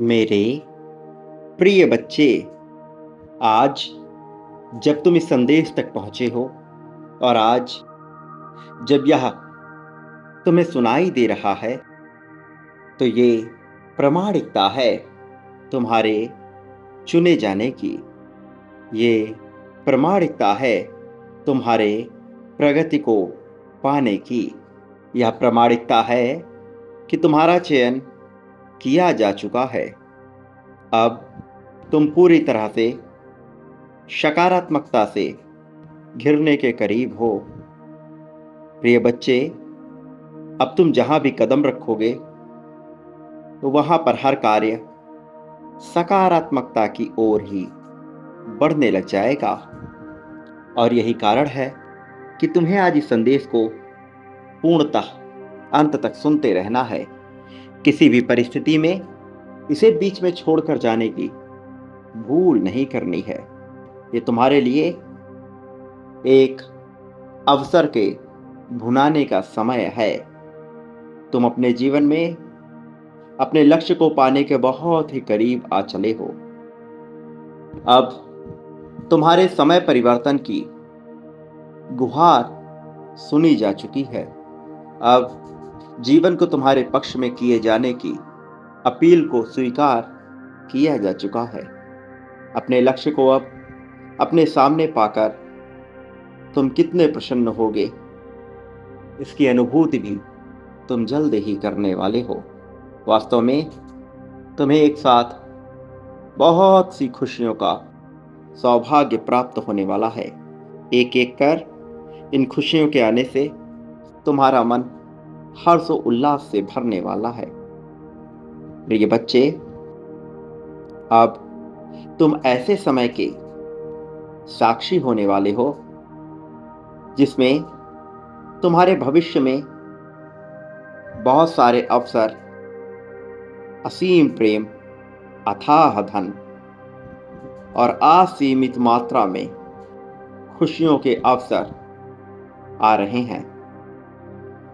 मेरे प्रिय बच्चे, आज जब तुम इस संदेश तक पहुंचे हो और आज जब यह तुम्हें सुनाई दे रहा है, तो ये प्रामाणिकता है तुम्हारे चुने जाने की। ये प्रामाणिकता है तुम्हारे प्रगति को पाने की। यह प्रामाणिकता है कि तुम्हारा चयन किया जा चुका है। अब तुम पूरी तरह से सकारात्मकता से घिरने के करीब हो। प्रिय बच्चे, अब तुम जहां भी कदम रखोगे तो वहां पर हर कार्य सकारात्मकता की ओर ही बढ़ने लग जाएगा। और यही कारण है कि तुम्हें आज इस संदेश को पूर्णतः अंत तक सुनते रहना है। किसी भी परिस्थिति में इसे बीच में छोड़कर जाने की भूल नहीं करनी है। ये तुम्हारे लिए एक अवसर के भुनाने का समय है। तुम अपने जीवन में अपने लक्ष्य को पाने के बहुत ही करीब आ चले हो। अब तुम्हारे समय परिवर्तन की गुहार सुनी जा चुकी है। अब जीवन को तुम्हारे पक्ष में किए जाने की अपील को स्वीकार किया जा चुका है। अपने लक्ष्य को अब अपने सामने पाकर तुम कितने प्रसन्न होगे, इसकी अनुभूति भी तुम जल्द ही करने वाले हो। वास्तव में तुम्हें एक साथ बहुत सी खुशियों का सौभाग्य प्राप्त होने वाला है। एक एक कर इन खुशियों के आने से तुम्हारा मन हर्ष और उल्लास से भरने वाला है। प्रिय बच्चे, अब तुम ऐसे समय के साक्षी होने वाले हो जिसमें तुम्हारे भविष्य में बहुत सारे अवसर, असीम प्रेम, अथाह धन और असीमित मात्रा में खुशियों के अवसर आ रहे हैं।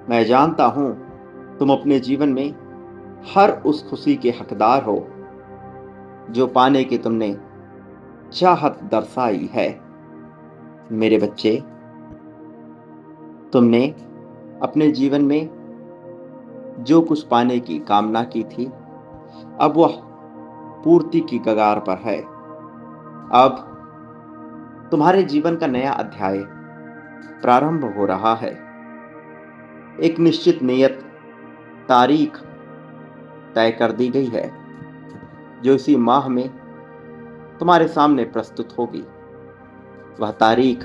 मैं जानता हूं तुम अपने जीवन में हर उस खुशी के हकदार हो जो पाने की तुमने चाहत दर्शाई है। मेरे बच्चे, तुमने अपने जीवन में जो कुछ पाने की कामना की थी, अब वह पूर्ति की कगार पर है। अब तुम्हारे जीवन का नया अध्याय प्रारंभ हो रहा है। एक निश्चित नियत तारीख तय कर दी गई है जो इसी माह में तुम्हारे सामने प्रस्तुत होगी। वह तारीख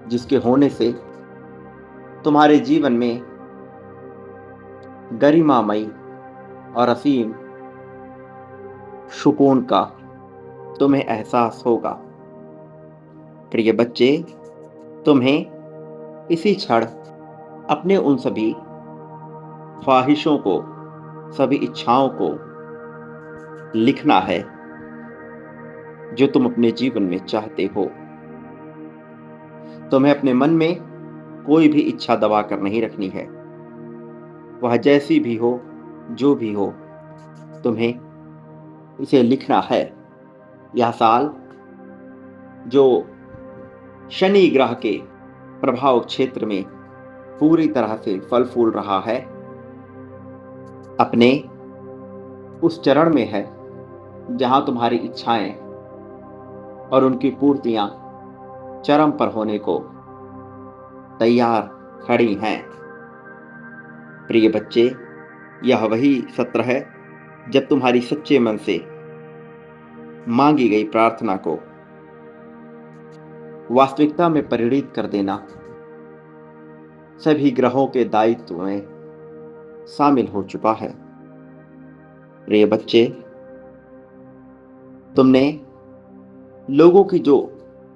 जिसके होने से तुम्हारे जीवन में गरिमामयी और असीम सुकून का तुम्हें एहसास होगा। प्रिय बच्चे, तुम्हें इसी क्षण अपने उन सभी ख्वाहिशों को, सभी इच्छाओं को लिखना है जो तुम अपने जीवन में चाहते हो। तुम्हें अपने मन में कोई भी इच्छा दबा कर नहीं रखनी है। वह जैसी भी हो, जो भी हो, तुम्हें इसे लिखना है। यह साल जो शनि ग्रह के प्रभाव क्षेत्र में पूरी तरह से फल फूल रहा है, अपने उस चरण में है जहां तुम्हारी इच्छाएं और उनकी पूर्तियां चरम पर होने को तैयार खड़ी हैं। प्रिय बच्चे, यह वही सत्र है जब तुम्हारी सच्चे मन से मांगी गई प्रार्थना को वास्तविकता में परिणित कर देना सभी ग्रहों के दायित्व में शामिल हो चुका है। प्रिय बच्चे, तुमने लोगों की जो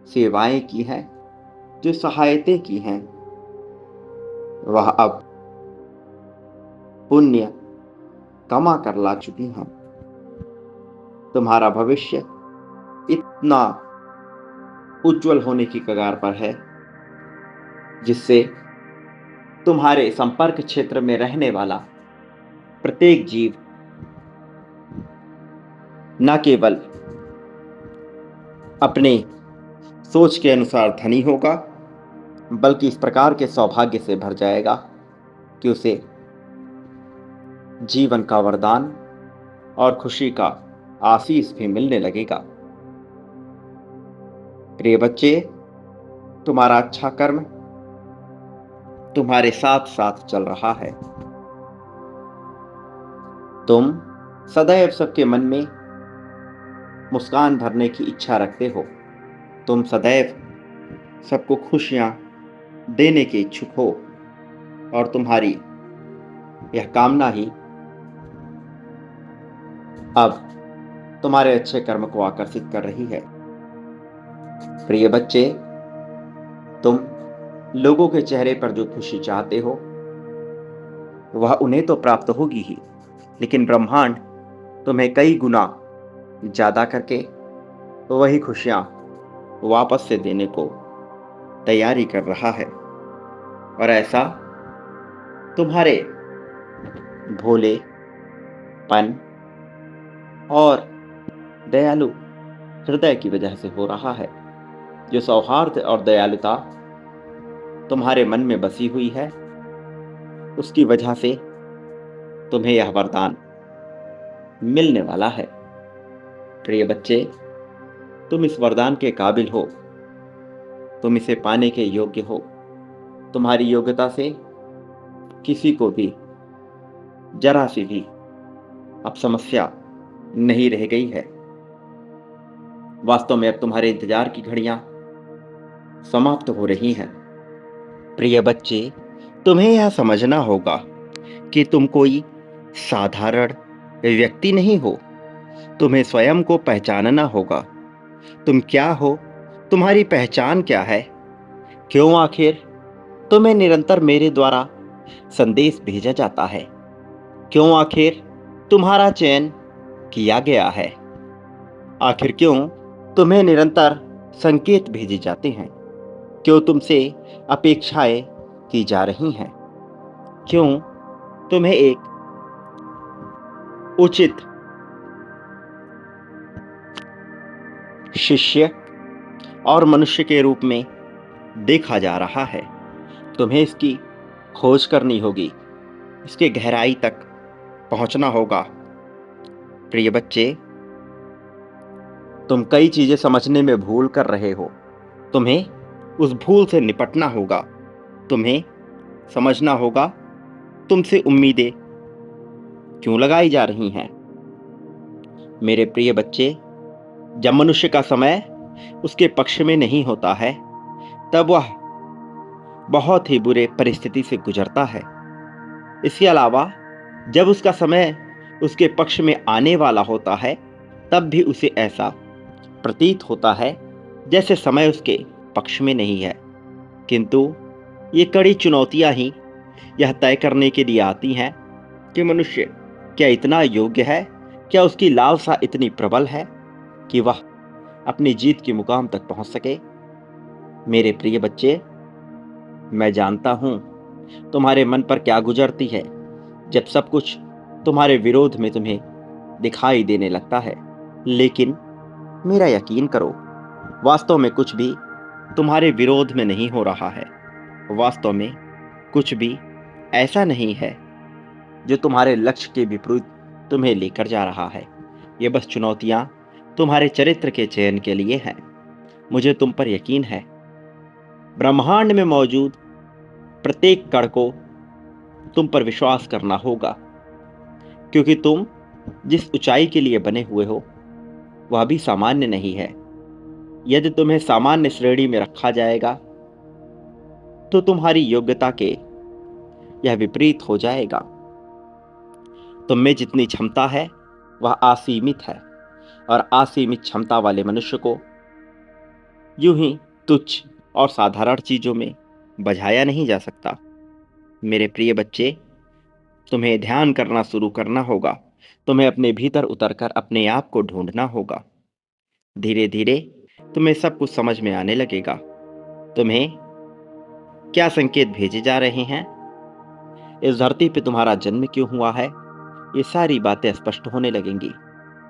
सेवाएं की हैं, जो सहायताएं की हैं, वह अब पुण्य कमा कर ला चुकी हैं। तुम्हारा भविष्य इतना उज्जवल होने की कगार पर है जिससे तुम्हारे संपर्क क्षेत्र में रहने वाला प्रत्येक जीव न केवल अपने सोच के अनुसार धनी होगा, बल्कि इस प्रकार के सौभाग्य से भर जाएगा कि उसे जीवन का वरदान और खुशी का आशीष भी मिलने लगेगा। प्रिय बच्चे, तुम्हारा अच्छा कर्म तुम्हारे साथ साथ चल रहा है। तुम सदैव सबके मन में मुस्कान भरने की इच्छा रखते हो। तुम सदैव सबको खुशियां देने के इच्छुक हो और तुम्हारी यह कामना ही अब तुम्हारे अच्छे कर्म को आकर्षित कर रही है। प्रिय बच्चे, तुम लोगों के चेहरे पर जो खुशी चाहते हो वह उन्हें तो प्राप्त होगी ही, लेकिन ब्रह्मांड तुम्हें कई गुना ज्यादा करके वही खुशियां वापस से देने को तैयारी कर रहा है। और ऐसा तुम्हारे भोलेपन और दयालु हृदय की वजह से हो रहा है। जो सौहार्द और दयालुता तुम्हारे मन में बसी हुई है, उसकी वजह से तुम्हें यह वरदान मिलने वाला है। प्रिय बच्चे, तुम इस वरदान के काबिल हो, तुम इसे पाने के योग्य हो। तुम्हारी योग्यता से किसी को भी जरा सी भी अब समस्या नहीं रह गई है। वास्तव में अब तुम्हारे इंतजार की घड़ियां समाप्त हो रही हैं। प्रिय बच्चे, तुम्हें यह समझना होगा कि तुम कोई साधारण व्यक्ति नहीं हो। तुम्हें स्वयं को पहचानना होगा। तुम क्या हो, तुम्हारी पहचान क्या है, क्यों आखिर तुम्हें निरंतर मेरे द्वारा संदेश भेजा जाता है, क्यों आखिर तुम्हारा चयन किया गया है, आखिर क्यों तुम्हें निरंतर संकेत भेजे जाते हैं, क्यों तुमसे अपेक्षाएं की जा रही हैं, क्यों तुम्हें एक उचित शिष्य और मनुष्य के रूप में देखा जा रहा है। तुम्हें इसकी खोज करनी होगी, इसके गहराई तक पहुंचना होगा। प्रिय बच्चे, तुम कई चीजें समझने में भूल कर रहे हो। तुम्हें उस भूल से निपटना होगा। तुम्हें समझना होगा तुमसे उम्मीदें क्यों लगाई जा रही हैं। मेरे प्रिय बच्चे, जब मनुष्य का समय उसके पक्ष में नहीं होता है, तब वह बहुत ही बुरे परिस्थिति से गुजरता है। इसके अलावा जब उसका समय उसके पक्ष में आने वाला होता है, तब भी उसे ऐसा प्रतीत होता है जैसे समय उसके पक्ष में नहीं है। किंतु ये कड़ी चुनौतियां ही यह तय करने के लिए आती हैं कि मनुष्य क्या इतना योग्य है, क्या उसकी लालसा इतनी प्रबल है कि वह अपनी जीत के मुकाम तक पहुंच सके। मेरे प्रिय बच्चे, मैं जानता हूं तुम्हारे मन पर क्या गुजरती है जब सब कुछ तुम्हारे विरोध में तुम्हें दिखाई देने लगता है। लेकिन मेरा यकीन करो, वास्तव में कुछ भी तुम्हारे विरोध में नहीं हो रहा है। वास्तव में कुछ भी ऐसा नहीं है जो तुम्हारे लक्ष्य के विपरीत तुम्हें लेकर जा रहा है। ये बस चुनौतियां तुम्हारे चरित्र के चयन के लिए हैं। मुझे तुम पर यकीन है। ब्रह्मांड में मौजूद प्रत्येक कण को तुम पर विश्वास करना होगा, क्योंकि तुम जिस ऊंचाई के लिए बने हुए हो वह भी सामान्य नहीं है। यदि तुम्हें सामान्य श्रेणी में रखा जाएगा तो तुम्हारी योग्यता के यह विपरीत हो जाएगा। तुम में जितनी क्षमता है वह असीमित है, और असीमित क्षमता वाले मनुष्य को यूं ही तुच्छ और साधारण चीजों में बझाया नहीं जा सकता। मेरे प्रिय बच्चे, तुम्हें ध्यान करना शुरू करना होगा। तुम्हें अपने भीतर उतरकर अपने आप को ढूंढना होगा। धीरे धीरे तुम्हें सब कुछ समझ में आने लगेगा। तुम्हें क्या संकेत भेजे जा रहे हैं, इस धरती पे तुम्हारा जन्म क्यों हुआ है, ये सारी बातें स्पष्ट होने लगेंगी।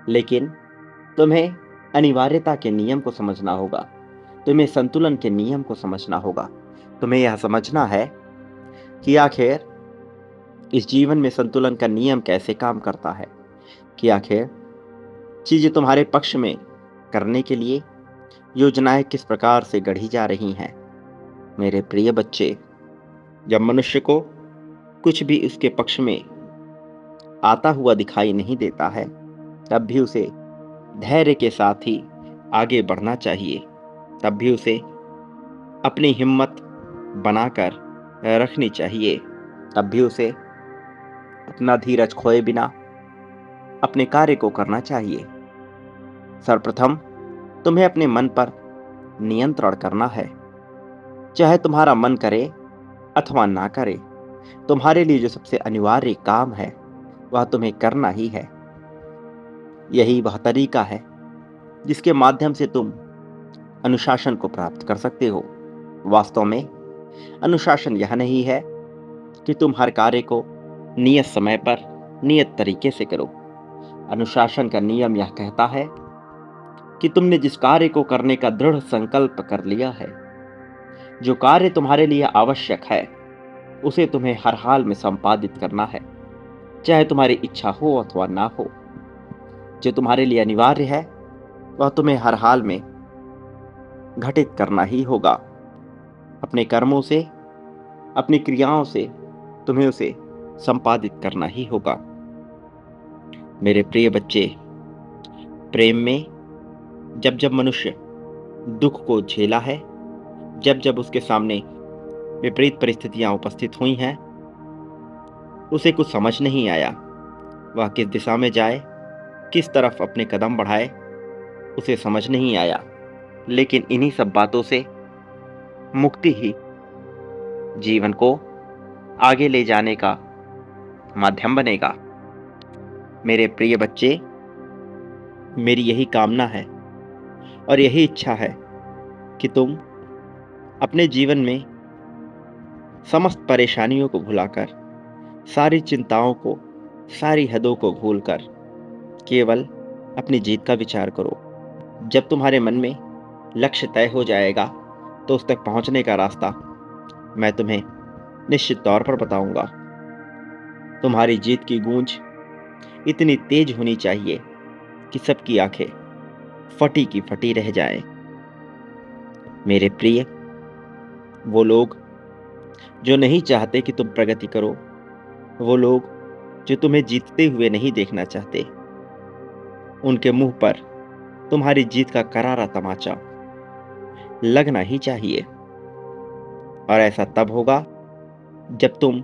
लेकिन तुम्हें अनिवार्यता के नियम को समझना होगा। तुम्हें संतुलन के नियम को समझना होगा। तुम्हें यह समझना है कि आखिर इस जीवन में संतुलन का नियम कैसे काम करता है, कि आखिर चीजें तुम्हारे पक्ष में करने के लिए योजनाएं किस प्रकार से गढ़ी जा रही हैं। मेरे प्रिय बच्चे, जब मनुष्य को कुछ भी उसके पक्ष में आता हुआ दिखाई नहीं देता है, तब भी उसे धैर्य के साथ ही आगे बढ़ना चाहिए। तब भी उसे अपनी हिम्मत बनाकर रखनी चाहिए। तब भी उसे अपना धीरज खोए बिना अपने कार्य को करना चाहिए। सर्वप्रथम तुम्हें अपने मन पर नियंत्रण करना है। चाहे तुम्हारा मन करे अथवा ना करे, तुम्हारे लिए जो सबसे अनिवार्य काम है वह तुम्हें करना ही है। यही वह तरीका है जिसके माध्यम से तुम अनुशासन को प्राप्त कर सकते हो। वास्तव में अनुशासन यह नहीं है कि तुम हर कार्य को नियत समय पर नियत तरीके से करो। अनुशासन का नियम यह कहता है कि तुमने जिस कार्य को करने का दृढ़ संकल्प कर लिया है, जो कार्य तुम्हारे लिए आवश्यक है, उसे तुम्हें हर हाल में संपादित करना है, चाहे तुम्हारी इच्छा हो अथवा ना हो। जो तुम्हारे लिए अनिवार्य है वह तुम्हें हर हाल में घटित करना ही होगा। अपने कर्मों से, अपनी क्रियाओं से तुम्हें उसे संपादित करना ही होगा। मेरे प्रिय बच्चे, प्रेम में जब जब मनुष्य दुख को झेला है, जब जब उसके सामने विपरीत परिस्थितियां उपस्थित हुई हैं, उसे कुछ समझ नहीं आया वह किस दिशा में जाए, किस तरफ अपने कदम बढ़ाए, उसे समझ नहीं आया। लेकिन इन्हीं सब बातों से मुक्ति ही जीवन को आगे ले जाने का माध्यम बनेगा। मेरे प्रिय बच्चे, मेरी यही कामना है और यही इच्छा है कि तुम अपने जीवन में समस्त परेशानियों को भुलाकर, सारी चिंताओं को, सारी हदों को भूलकर केवल अपनी जीत का विचार करो। जब तुम्हारे मन में लक्ष्य तय हो जाएगा तो उस तक पहुंचने का रास्ता मैं तुम्हें निश्चित तौर पर बताऊंगा। तुम्हारी जीत की गूंज इतनी तेज होनी चाहिए कि सबकी आंखें फटी की फटी रह जाएं। मेरे प्रिय, वो लोग जो नहीं चाहते कि तुम प्रगति करो, वो लोग जो तुम्हें जीतते हुए नहीं देखना चाहते, उनके मुंह पर तुम्हारी जीत का करारा तमाचा लगना ही चाहिए। और ऐसा तब होगा जब तुम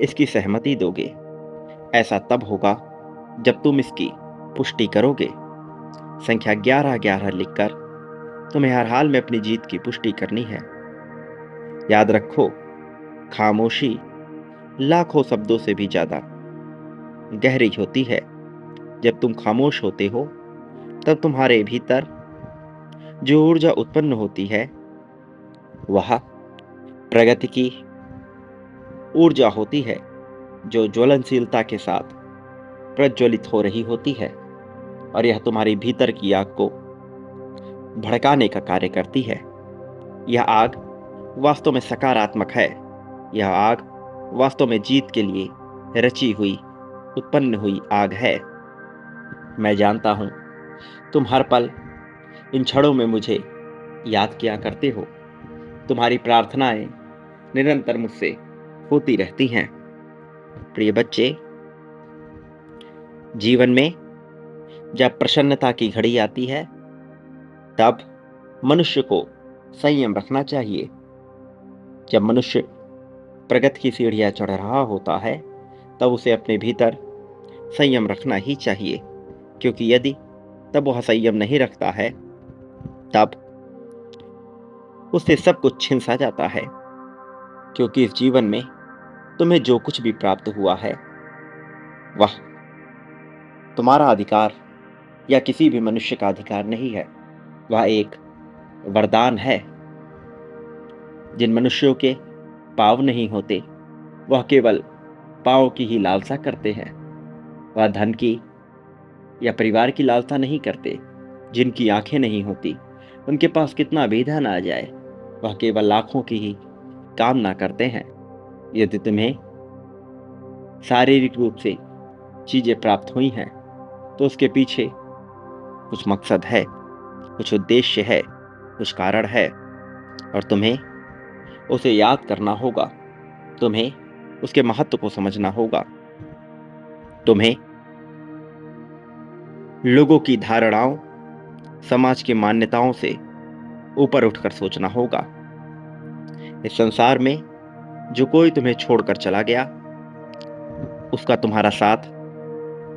इसकी सहमति दोगे। ऐसा तब होगा जब तुम इसकी पुष्टि करोगे। संख्या 11-11 लिखकर तुम्हें हर हाल में अपनी जीत की पुष्टि करनी है। याद रखो, खामोशी लाखों शब्दों से भी ज्यादा गहरी होती है। जब तुम खामोश होते हो तब तुम्हारे भीतर जो ऊर्जा उत्पन्न होती है वह प्रगति की ऊर्जा होती है, जो ज्वलनशीलता के साथ प्रज्वलित हो रही होती है। और यह तुम्हारी भीतर की आग को भड़काने का कार्य करती है। यह आग वास्तव में सकारात्मक है। यह आग वास्तव में जीत के लिए रची हुई, उत्पन्न हुई आग है। मैं जानता हूं तुम हर पल इन क्षणों में मुझे याद किया करते हो। तुम्हारी प्रार्थनाएं निरंतर मुझसे होती रहती हैं। प्रिय बच्चे, जीवन में जब प्रसन्नता की घड़ी आती है तब मनुष्य को संयम रखना चाहिए। जब मनुष्य प्रगति की सीढ़ियां चढ़ रहा होता है तब उसे अपने भीतर संयम रखना ही चाहिए, क्योंकि यदि तब वह संयम नहीं रखता है तब उससे सब कुछ छिन सा जाता है। क्योंकि इस जीवन में तुम्हें जो कुछ भी प्राप्त हुआ है वह तुम्हारा अधिकार या किसी भी मनुष्य का अधिकार नहीं है। वह एक वरदान है। जिन मनुष्यों के पाँव नहीं होते वह केवल पाँव की ही लालसा करते हैं। वह धन की या परिवार की लालसा नहीं करते, जिनकी आंखें नहीं होती, उनके पास कितना भी धन आ जाए, वह केवल लाखों की ही कामना करते हैं। यदि तुम्हें शारीरिक रूप से चीजें प्राप्त हुई हैं, तो उसके पीछे कुछ मकसद है, कुछ उद्देश्य है, कुछ कारण है, और तुम्हें उसे याद करना होगा। तुम्हें उसके महत्व को समझना होगा। तुम्हें लोगों की धारणाओं, समाज की मान्यताओं से ऊपर उठकर सोचना होगा। इस संसार में जो कोई तुम्हें छोड़कर चला गया, उसका तुम्हारा साथ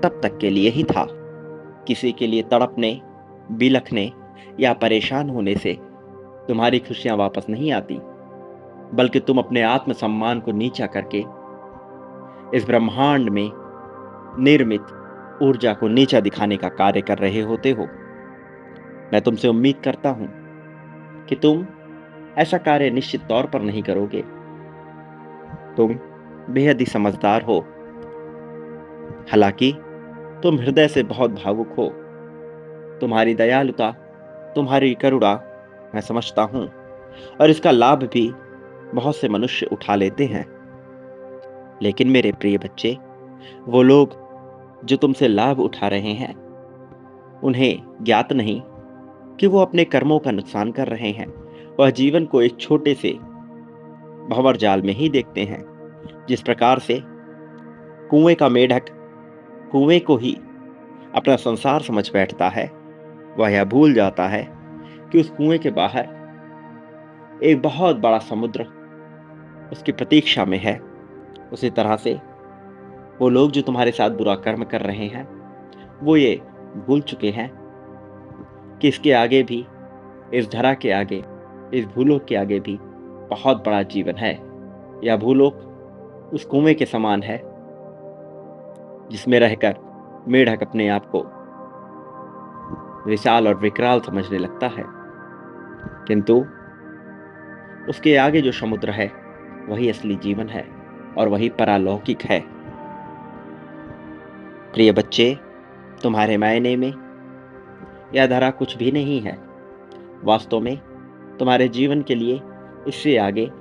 तब तक के लिए ही था। किसी के लिए तड़पने, बिलखने या परेशान होने से तुम्हारी खुशियां वापस नहीं आती, बल्कि तुम अपने आत्मसम्मान को नीचा करके इस ब्रह्मांड में निर्मित ऊर्जा को नीचा दिखाने का कार्य कर रहे होते हो। मैं तुमसे उम्मीद करता हूं कि तुम ऐसा कार्य निश्चित तौर पर नहीं करोगे। तुम बेहद ही समझदार हो। हालांकि तुम हृदय से बहुत भावुक हो। तुम्हारी दयालुता, तुम्हारी करुणा मैं समझता हूं, और इसका लाभ भी बहुत से मनुष्य उठा लेते हैं। लेकिन मेरे प्रिय बच्चे, वो लोग जो तुमसे लाभ उठा रहे हैं, उन्हें ज्ञात नहीं कि वो अपने कर्मों का नुकसान कर रहे हैं। वह जीवन को एक छोटे से भंवर जाल में ही देखते हैं। जिस प्रकार से कुएं का मेढक कुएं को ही अपना संसार समझ बैठता है, वह यह भूल जाता है कि उस कुएं के बाहर एक बहुत बड़ा समुद्र उसकी प्रतीक्षा में है। उसी तरह से वो लोग जो तुम्हारे साथ बुरा कर्म कर रहे हैं, वो ये भूल चुके हैं कि इसके आगे भी, इस धरा के आगे, इस भूलोक के आगे भी बहुत बड़ा जीवन है। यह भूलोक उस कुएं के समान है जिसमें रहकर मेढक अपने आप को विशाल और विकराल समझने लगता है, किंतु उसके आगे जो समुद्र है, वही असली जीवन है और वही परालौकिक है। प्रिय बच्चे, तुम्हारे मायने में यह धरा कुछ भी नहीं है। वास्तव में तुम्हारे जीवन के लिए इससे आगे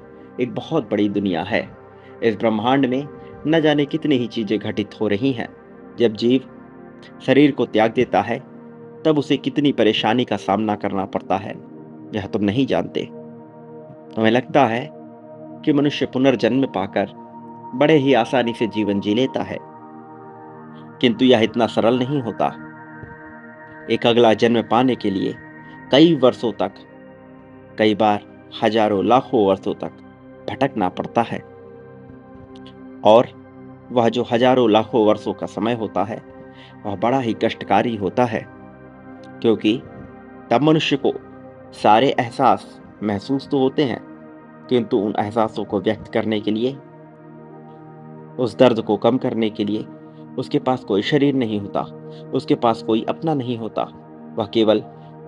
एक बहुत बड़ी दुनिया है। इस ब्रह्मांड में न जाने कितनी ही चीजें घटित हो रही हैं। जब जीव शरीर को त्याग देता है, तब उसे कितनी परेशानी का सामना करना पड़ता है, यह तुम नहीं जानते। तुम्हें लगता है कि मनुष्य पुनर्जन्म पाकर बड़े ही आसानी से जीवन जी लेता है, किंतु यह इतना सरल नहीं होता। एक अगला जन्म पाने के लिए कई वर्षों तक, कई बार हजारों लाखों वर्षों तक भटकना पड़ता है। और वह जो हजारों लाखों वर्षों का समय होता है, वह बड़ा ही कष्टकारी होता है, क्योंकि तब मनुष्य को सारे एहसास महसूस तो होते हैं, किंतु उन एहसासों को व्यक्त करने के लिए, उस दर्द को कम करने के लिए उसके पास कोई शरीर नहीं होता, उसके पास कोई अपना नहीं होता। वह केवल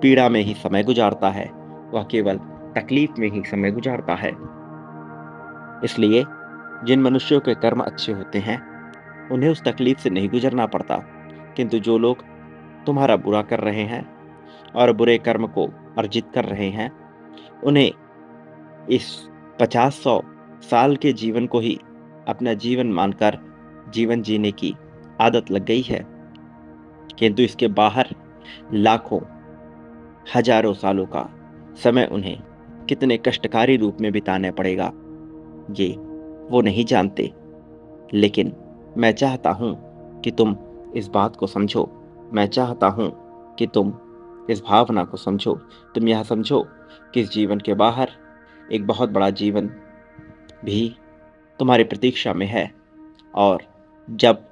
पीड़ा में ही समय गुजारता है, वह केवल तकलीफ में ही समय गुजारता है। इसलिए जिन मनुष्यों के कर्म अच्छे होते हैं, उन्हें उस तकलीफ से नहीं गुजरना पड़ता, किंतु जो लोग तुम्हारा बुरा कर रहे हैं और बुरे कर्म को अर्जित कर रहे हैं, उन्हें इस 50-100 साल के जीवन को ही अपना जीवन मानकर जीवन जीने की आदत लग गई है, किंतु इसके बाहर लाखों, हजारों सालों का समय उन्हें कितने कष्टकारी रूप में बिताना पड़ेगा, ये वो नहीं जानते। लेकिन मैं चाहता हूं कि तुम इस बात को समझो। मैं चाहता हूं कि तुम इस भावना को समझो। तुम यह समझो कि इस जीवन के बाहर एक बहुत बड़ा जीवन भी तुम्हारी प्रतीक्षा में है, और जब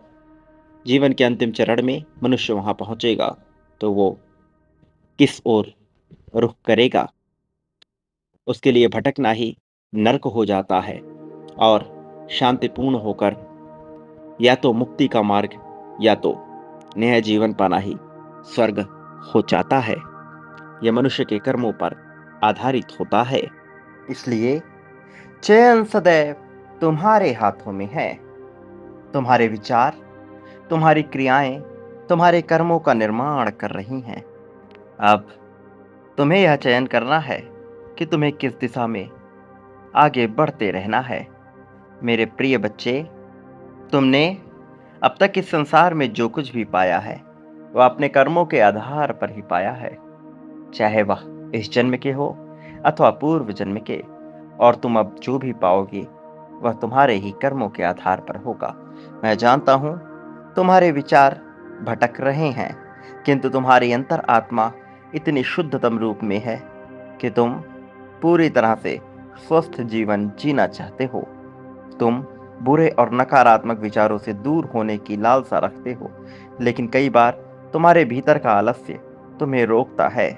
जीवन के अंतिम चरण में मनुष्य वहां पहुंचेगा, तो वो किस ओर रुख करेगा, उसके लिए भटकना ही नर्क हो जाता है, और शांतिपूर्ण होकर या तो मुक्ति का मार्ग, या तो नया जीवन पाना ही स्वर्ग हो जाता है। यह मनुष्य के कर्मों पर आधारित होता है। इसलिए चयन सदैव तुम्हारे हाथों में है। तुम्हारे विचार, तुम्हारी क्रियाएं तुम्हारे कर्मों का निर्माण कर रही हैं। अब तुम्हें यह चयन करना है कि तुम्हें किस दिशा में आगे बढ़ते रहना है। मेरे प्रिय बच्चे, तुमने अब तक इस संसार में जो कुछ भी पाया है, वह अपने कर्मों के आधार पर ही पाया है, चाहे वह इस जन्म के हो अथवा पूर्व जन्म के। और तुम अब जो भी पाओगे, वह तुम्हारे ही कर्मों के आधार पर होगा। मैं जानता हूँ तुम्हारे विचार भटक रहे हैं, किंतु तुम्हारी अंतर आत्मा इतनी शुद्धतम रूप में है कि तुम पूरी तरह से स्वस्थ जीवन जीना चाहते हो। तुम बुरे और नकारात्मक विचारों से दूर होने की लालसा रखते हो, लेकिन कई बार तुम्हारे भीतर का आलस्य तुम्हें रोकता है।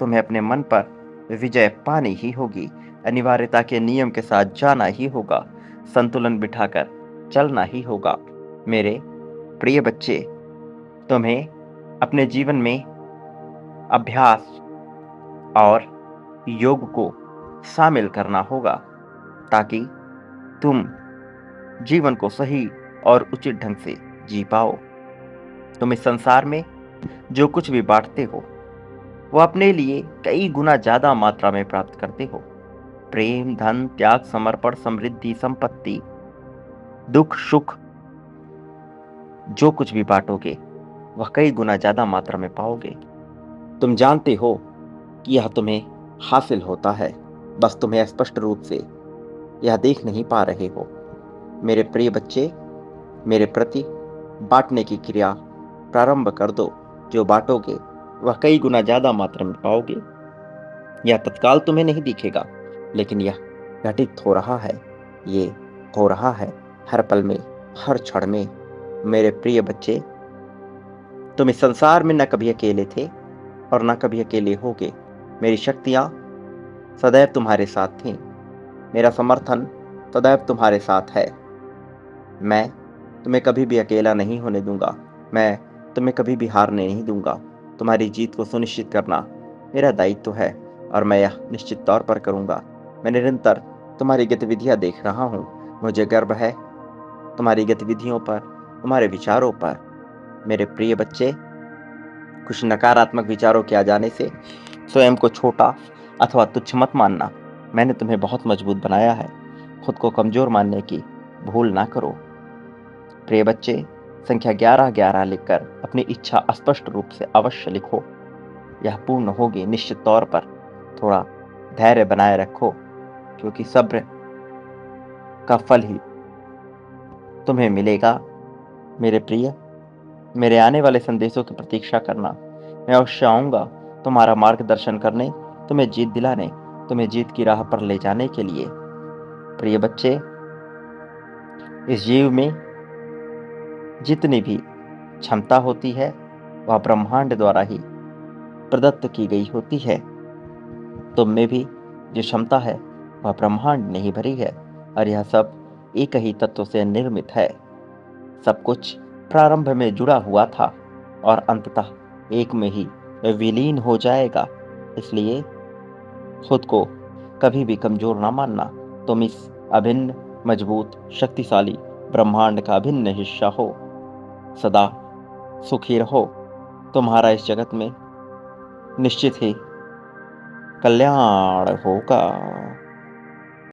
तुम्हें अपने मन पर विजय पानी ही होगी, अनिवार्यता के नियम के साथ जाना ही होगा, संतुलन बिठाकर चलना ही होगा। मेरे प्रिय बच्चे, तुम्हें अपने जीवन में अभ्यास और योग को शामिल करना होगा, ताकि तुम जीवन को सही और उचित ढंग से जी पाओ। तुम इस संसार में जो कुछ भी बांटते हो, वो अपने लिए कई गुना ज्यादा मात्रा में प्राप्त करते हो। प्रेम, धन, त्याग, समर्पण, समृद्धि, संपत्ति, दुख, सुख, जो कुछ भी बांटोगे, वह कई गुना ज्यादा मात्रा में पाओगे। तुम जानते हो कि यह तुम्हें हासिल होता है, बस तुम्हें स्पष्ट रूप से यह देख नहीं पा रहे हो। मेरे प्रिय बच्चे, मेरे प्रति बांटने की क्रिया प्रारंभ कर दो। जो बांटोगे, वह कई गुना ज्यादा मात्रा में पाओगे। यह तत्काल तुम्हें नहीं दिखेगा, लेकिन यह घटित हो रहा है। ये हो रहा है हर पल में, हर क्षण में। मेरे प्रिय बच्चे, तुम इस संसार में न कभी अकेले थे और न कभी अकेले होगे। मेरी शक्तियां सदैव तुम्हारे साथ थीं। मेरा समर्थन सदैव तुम्हारे साथ है। मैं तुम्हें कभी भी अकेला नहीं होने दूंगा। मैं तुम्हें कभी भी हारने नहीं दूंगा। तुम्हारी जीत को सुनिश्चित करना मेरा दायित्व है, और मैं यह निश्चित तौर पर करूंगा। मैं निरंतर तुम्हारी गतिविधियां देख रहा हूं। मुझे गर्व है तुम्हारी गतिविधियों पर, तुम्हारे विचारों पर। मेरे प्रिय बच्चे, कुछ नकारात्मक विचारों के आ जाने से स्वयं को छोटा अथवा तुच्छ मत मानना। मैंने तुम्हें बहुत मजबूत बनाया है। खुद को कमजोर मानने की भूल ना करो। प्रिय बच्चे, संख्या 1111 लिखकर अपनी इच्छा स्पष्ट रूप से अवश्य लिखो। यह पूर्ण होगी निश्चित तौर पर। थोड़ा धैर्य बनाए रखो, क्योंकि सब्र का फल ही तुम्हें मिलेगा। मेरे प्रिय, मेरे आने वाले संदेशों की प्रतीक्षा करना। मैं अवश्य आऊंगा तुम्हारा मार्गदर्शन करने, तुम्हें जीत दिलाने, तुम्हें जीत की राह पर ले जाने के लिए। प्रिय बच्चे, इस जीव में जितनी भी क्षमता होती है, वह ब्रह्मांड द्वारा ही प्रदत्त की गई होती है। तुम में भी जो क्षमता है, वह ब्रह्मांड ने ही भरी है, और यह सब एक ही तत्व से निर्मित है। सब कुछ प्रारंभ में जुड़ा हुआ था और अंततः एक में ही विलीन हो जाएगा। इसलिए खुद को कभी भी कमजोर ना मानना। तुम इस अभिन्न, मजबूत, शक्तिशाली ब्रह्मांड का अभिन्न हिस्सा हो। सदा सुखी रहो। तुम्हारा इस जगत में निश्चित ही कल्याण होगा।